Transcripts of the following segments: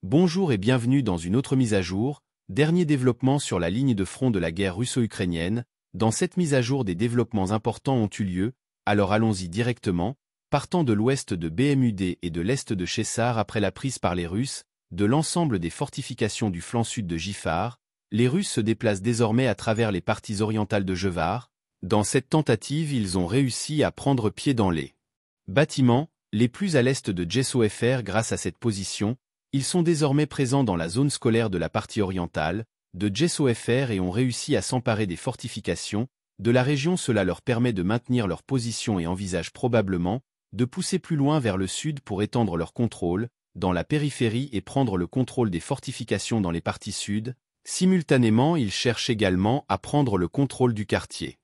Bonjour et bienvenue dans une autre mise à jour, dernier développement sur la ligne de front de la guerre russo-ukrainienne. Dans cette mise à jour, des développements importants ont eu lieu, alors allons-y directement, partant de l'ouest de BMUD et de l'est de Chessar après la prise par les Russes, de l'ensemble des fortifications du flanc sud de Gifar, les Russes se déplacent désormais à travers les parties orientales de Jevar. Dans cette tentative, ils ont réussi à prendre pied dans les bâtiments les plus à l'est de Jessofer. Grâce à cette position, ils sont désormais présents dans la zone scolaire de la partie orientale de Jessofer et ont réussi à s'emparer des fortifications de la région. Cela leur permet de maintenir leur position et envisagent probablement de pousser plus loin vers le sud pour étendre leur contrôle dans la périphérie et prendre le contrôle des fortifications dans les parties sud. Simultanément, ils cherchent également à prendre le contrôle du quartier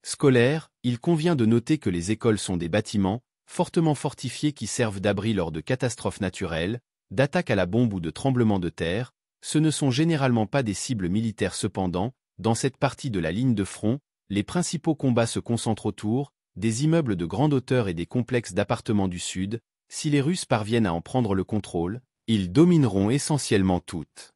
scolaire. Il convient de noter que les écoles sont des bâtiments fortement fortifiés qui servent d'abri lors de catastrophes naturelles, d'attaques à la bombe ou de tremblements de terre. Ce ne sont généralement pas des cibles militaires. Cependant, dans cette partie de la ligne de front, les principaux combats se concentrent autour des immeubles de grande hauteur et des complexes d'appartements du sud. Si les Russes parviennent à en prendre le contrôle, ils domineront essentiellement toute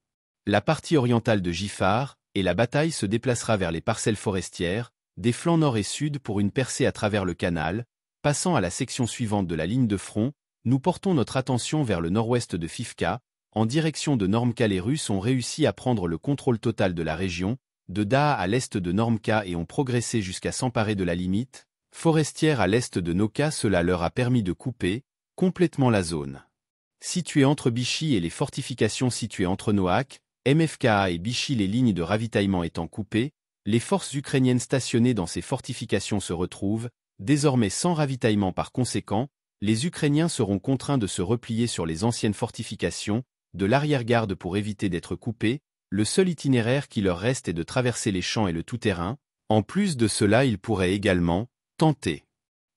la partie orientale de Gifar, et la bataille se déplacera vers les parcelles forestières, des flancs nord et sud pour une percée à travers le canal. Passant à la section suivante de la ligne de front, nous portons notre attention vers le nord-ouest de Fivka, en direction de Normka. Les Russes ont réussi à prendre le contrôle total de la région, de Daha à l'est de Normka et ont progressé jusqu'à s'emparer de la limite forestière à l'est de Noka. Cela leur a permis de couper complètement la zone située entre Bichy et les fortifications situées entre Noak, MFKA et Bichy. Les lignes de ravitaillement étant coupées, les forces ukrainiennes stationnées dans ces fortifications se retrouvent désormais sans ravitaillement. Par conséquent, les Ukrainiens seront contraints de se replier sur les anciennes fortifications de l'arrière-garde pour éviter d'être coupés. Le seul itinéraire qui leur reste est de traverser les champs et le tout-terrain. En plus de cela, ils pourraient également tenter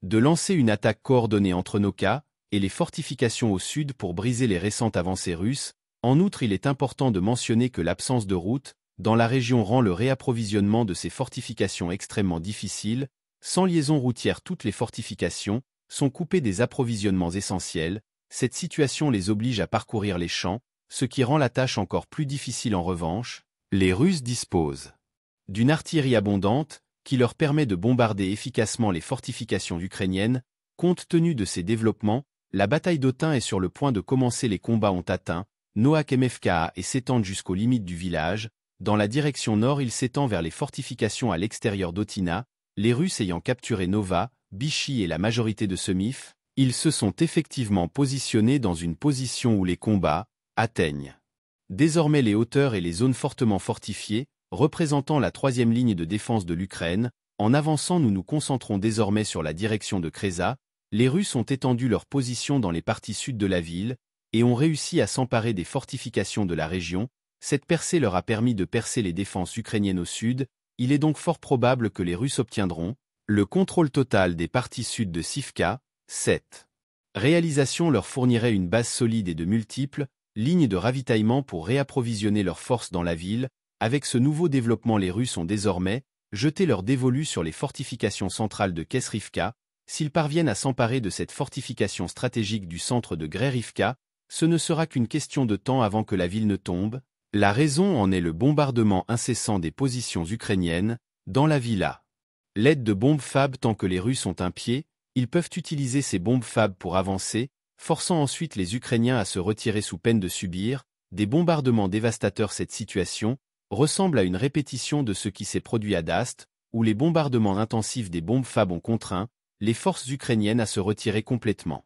de lancer une attaque coordonnée entre Noka et les fortifications au sud pour briser les récentes avancées russes. En outre, il est important de mentionner que l'absence de route dans la région rend le réapprovisionnement de ces fortifications extrêmement difficile. Sans liaison routière, toutes les fortifications sont coupées des approvisionnements essentiels. Cette situation les oblige à parcourir les champs, ce qui rend la tâche encore plus difficile. En revanche, les Russes disposent d'une artillerie abondante qui leur permet de bombarder efficacement les fortifications ukrainiennes. Compte tenu de ces développements, la bataille d'Autun est sur le point de commencer. Les combats ont atteint Noak MFKA et s'étendent jusqu'aux limites du village. Dans la direction nord, il s'étend vers les fortifications à l'extérieur d'Otina. Les Russes ayant capturé Nova, Bichy et la majorité de Semif, ils se sont effectivement positionnés dans une position où les combats atteignent désormais les hauteurs et les zones fortement fortifiées, représentant la troisième ligne de défense de l'Ukraine. En avançant, nous nous concentrons désormais sur la direction de Kresa. Les Russes ont étendu leur position dans les parties sud de la ville et ont réussi à s'emparer des fortifications de la région. Cette percée leur a permis de percer les défenses ukrainiennes au sud. Il est donc fort probable que les Russes obtiendront le contrôle total des parties sud de Sivka. Cette réalisation leur fournirait une base solide et de multiples lignes de ravitaillement pour réapprovisionner leurs forces dans la ville. Avec ce nouveau développement, les Russes ont désormais jeté leur dévolu sur les fortifications centrales de Kesrivka. S'ils parviennent à s'emparer de cette fortification stratégique du centre de Grerivka, ce ne sera qu'une question de temps avant que la ville ne tombe. La raison en est le bombardement incessant des positions ukrainiennes dans la ville. À l'aide de bombes FAB, tant que les Russes ont un pied, ils peuvent utiliser ces bombes FAB pour avancer, forçant ensuite les Ukrainiens à se retirer sous peine de subir des bombardements dévastateurs. Cette situation ressemble à une répétition de ce qui s'est produit à Dast, où les bombardements intensifs des bombes FAB ont contraint les forces ukrainiennes à se retirer complètement.